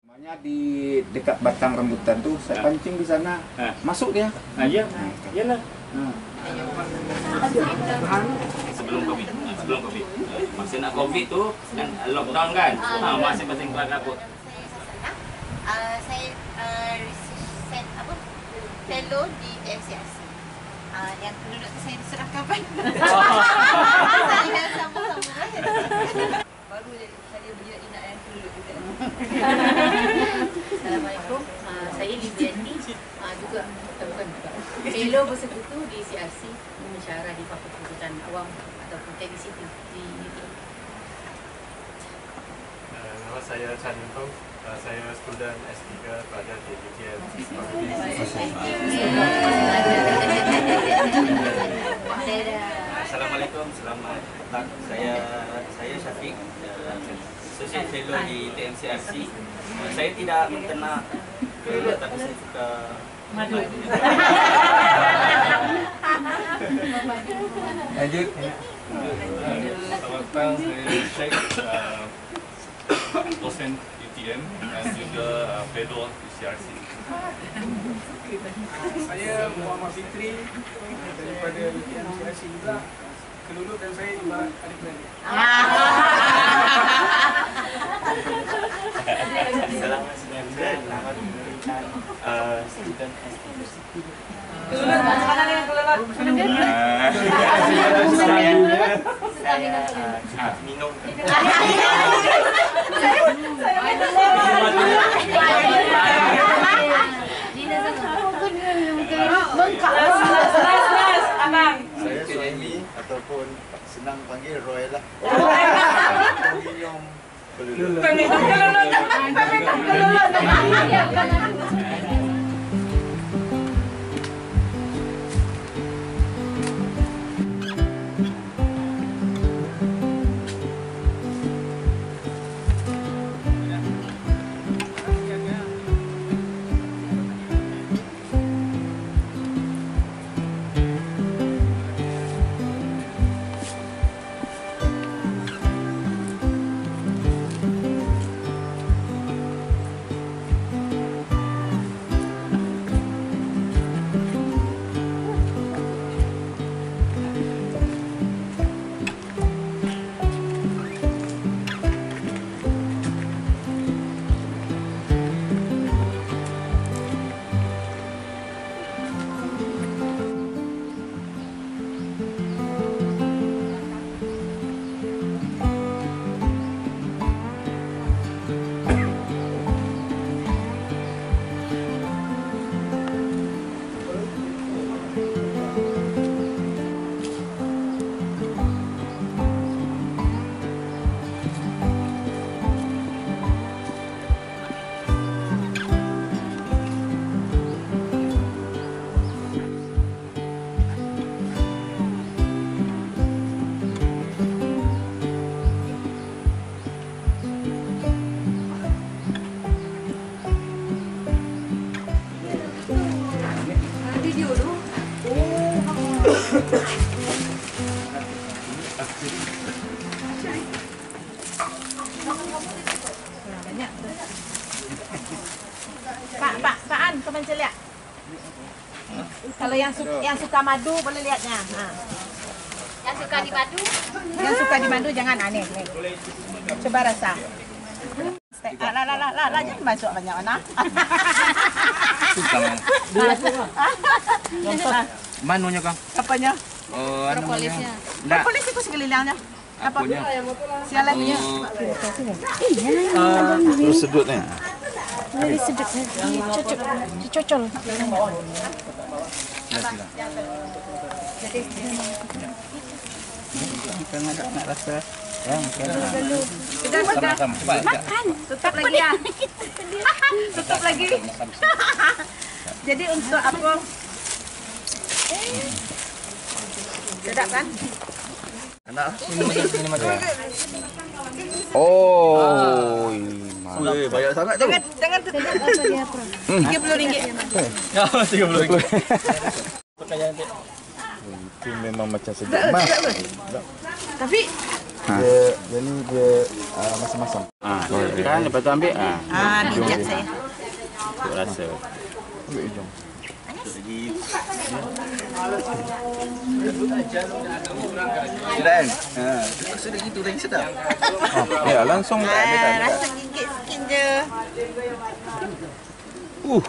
Namanya di dekat batang rambutan tuh, saya pancing di sana, masuk dia. Iya, iyalah. Sebelum COVID, masih nak COVID tuh kan lockdown kan, masing-masing keluarga pun. Saya research fellow di TMCRC. Yang penduduk tu saya diserah kawan. Saya sambung-sambung. Baru saya beli ingat yang penduduk juga. Assalamualaikum, saya Liviani, juga bukan fellow bersekutu di CRC, mensyarah di Fakultas Pendidikan Awam ataupun TVCT di UT. Nama saya Chan Yun-Tong, saya student S3 pelajar di UTM. Assalamualaikum, selamat datang. Saya Syafiq, Associate Fellow di TMCRC. Saya tidak mengenal tapi saya suka madu. Lanjut. Selamat datang, saya Sheikh, dosen UTM dan juga fellow di CRC. Saya Muhammad Fitri daripada UTM CRC juga. Keluluk dan saya ibarat adik-beradik. Student S3. Minum. Saya Suhaimi ataupun senang panggil Roy lah. Minum peluluk. Pak An, kau mencari lihat. Kalau yang suka madu boleh lihatnya. Yang suka di madu, Yang suka di madu jangan aneh. Coba rasa. Lah, jangan masuk banyak mana. Manunya Kang? Apanya? Propolisnya. Propolis itu segelilangnya. Apa? Sialan punya. Terus sedutnya. Dari sedap. Cocol. Jadi Kita nak rasa. sudah. Makan. Tutup lagi ya. Tutup lagi. Jadi untuk apa? Sedap kan? Minum aja. Oh, banyak sangat tu. Jangan tutup. RM30. Itu memang macam sedap. Tapi Dia ni dia masam-masam. Kan lepas tu ambil Bijak saya. untuk rasa. Ambil ujung. Dan sudah gitu lagi sedap. Ya, langsung tak ada tak ada. Rasa gigit sikit je. Oh,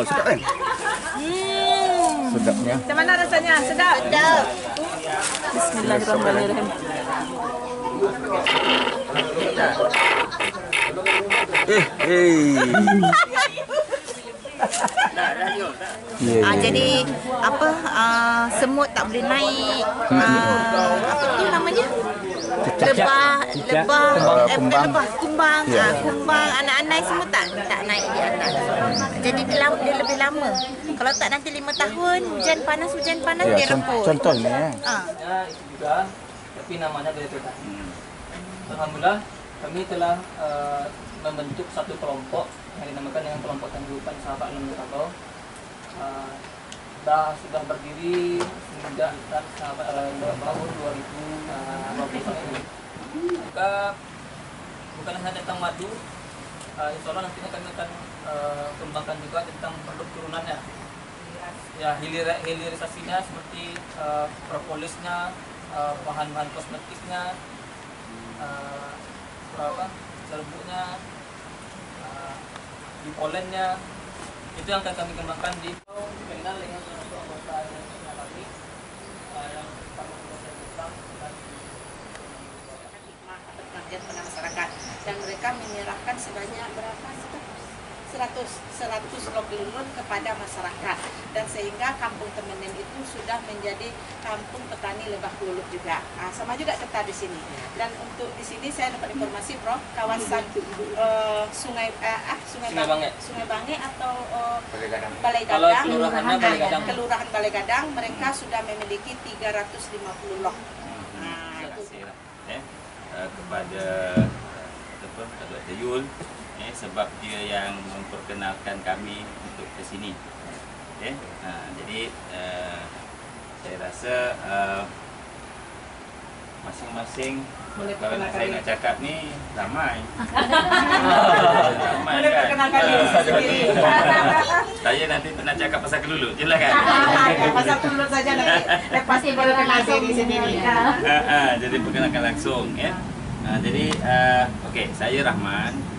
sedap kan? Sedapnya. Macam mana rasanya? Sedap? Sedap. Bismillahirrahmanirrahim. Jadi apa semut tak boleh naik. Apa tu namanya? Lebah, kumbang, kumbang, anak-anak semua tak naik di atas. Jadi dia lebih lama. Kalau tak nanti 5 tahun hujan panas dia reput. Contohnya Juga, tapi namanya beda-beda. Alhamdulillah, kami telah membentuk satu kelompok yang dinamakan dengan kelompok tanggupan sahabat alam Minangkabau. Sudah berdiri semenjak sahabat alam Minangkabau 2020 ini. Maka bukan hanya tentang madu, insya Allah nantinya kami akan kembangkan juga tentang produk turunannya. Ya, hilirisasinya seperti propolisnya, bahan-bahan kosmetiknya, serbuknya, di polennya, itu yang akan kami kembangkan di kenal dengan satu anggota yang kami yang Pengabdian pada masyarakat, dan mereka menyerahkan sebanyak berapa? 100 loglunun kepada masyarakat, dan sehingga kampung Temenen itu sudah menjadi kampung petani lebah kuluk juga. Sama juga kita di sini. Dan untuk di sini saya dapat informasi, Prof, kawasan Sungai Bange atau Balai Gadang, Kelurahan Balai Gadang, mereka sudah memiliki 350 log. Kepada Datuk Yul, sebab dia yang memperkenalkan kami untuk ke sini. Jadi saya rasa masing-masing, kalau saya nak cakap ni ramai. Boleh perkenalkan diri sendiri. Saya nanti nak cakap pasal kelulut je lah kan. Pasal kelulut saja nanti. Lepas ni baru kenal diri sendiri. Jadi perkenalkan langsung ya. Jadi okey, saya Rahman.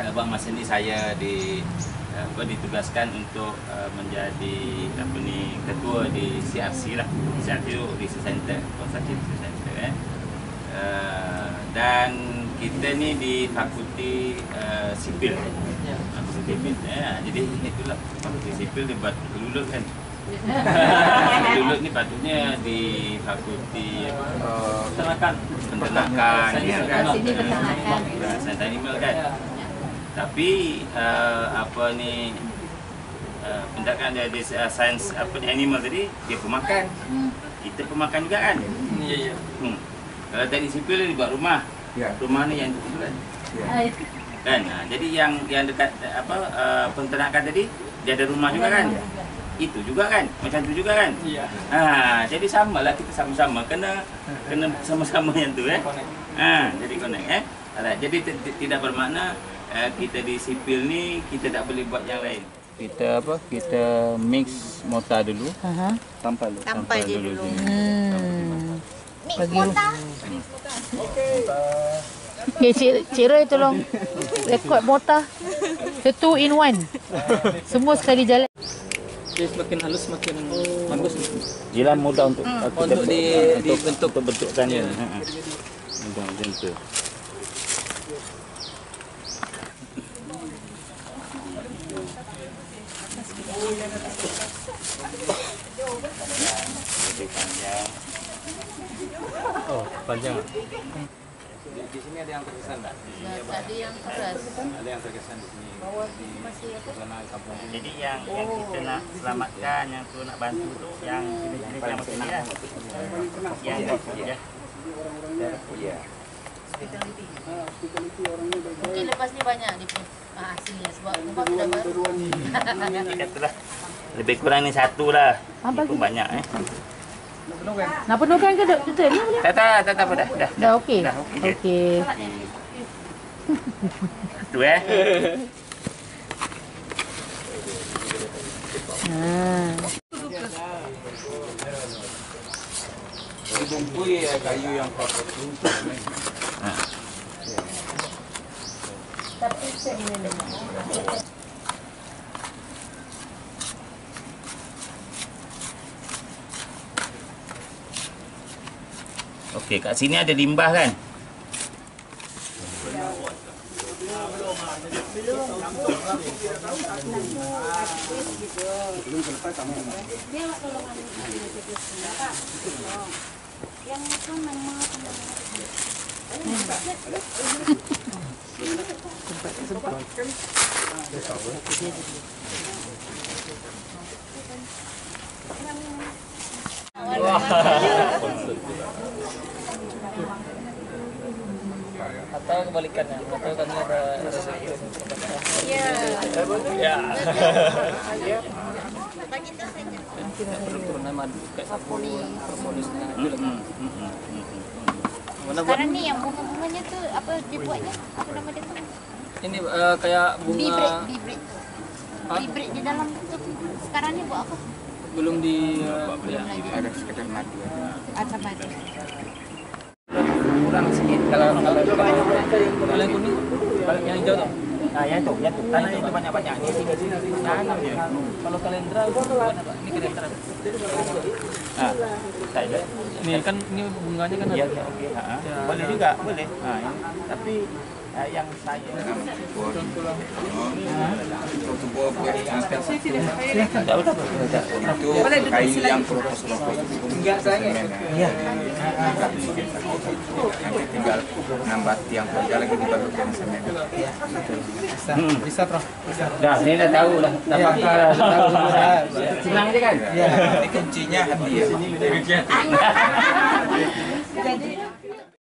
Abang masa ni saya ditugaskan untuk menjadi ketua di CRC lah. CRC itu Research Center, Construction Research Center dan kita ni di Fakulti Sipil. Jadi itulah Fakulti Sipil dia buat kelulut kan. Kelulut ni patutnya di Fakulti Peternakan Sains Animal kan. Tapi pendakan dia sains animal tadi dia pemakan. Kita pemakan juga kan? Ya. Kalau teknik sipil dia buat rumah. Rumah ni yang itu kan. Kan? Jadi yang dekat peternakan tadi dia ada rumah juga kan? Itu juga kan? Macam tu juga kan? Ya. Jadi samalah kita sama-sama kena sama-sama yang tu jadi connect Jadi tidak bermakna kita di sipil ni kita tak boleh buat yang lain. Kita mix mortar dulu. Tampal je dulu. Mix mortar. Cik Roy tolong rekod mortar. 2 in 1. Semua sekali jalan. Dia semakin halus semakin bagus. Jelah mudah untuk dibentukkannya. Mudah macam tu. Panjang. Di sini ada yang terkesan tak? Ada yang keras. Ada yang terkesan di sini. Di sana kampung. Jadi yang kita nak selamatkan, yang tu nak bantu tu yang jenis-jenis yang macam ni lah. Yang mungkin lepas ni banyak ni hasilnya sebab sudah baru. Katalah lebih kurang ni satu lah. Ini pun banyak Nak penuhkan ke betul ni boleh? Tak apa dah. Dah okey. Dah Okey. Tu Ditumpui kayu yang kokoh tu. Tapi saya Okey, kat sini ada limbah kan? yang itu nama Atau kebalikannya, atau kami ada ya. ya. Bagi tahu saja. Turunan madu kayak propolisnya. Sekarang ni yang bunga-bunganya tu apa dibuatnya? Apa nama dia tu? Ini kayak bunga Bibrit di dalam tu. Sekarang ni buat apa? belum di Ada sekedar madu. Ada madu. Kurang sikit kalau yang kuning, yang hijau tu. Nah, yang tu. Tanah itu banyak-banyak. Ni sini. Tanam je. Kalau kalendra itu apa? Ini kalendra. Tak ada. Ini kan ini bunganya kan Ya, ada. okey. Boleh juga, boleh. Tapi yang saya itu kayu yang keropos-keropos. Enggak saya. Iya. Nanti tinggal nambah tiang kerja lagi dibalukan semen. Bisa, Prof. dah, ni dah tahu dah. Dah pakar dah tahu semua dah. Senang je kan? Ini kuncinya hati ya. Jadi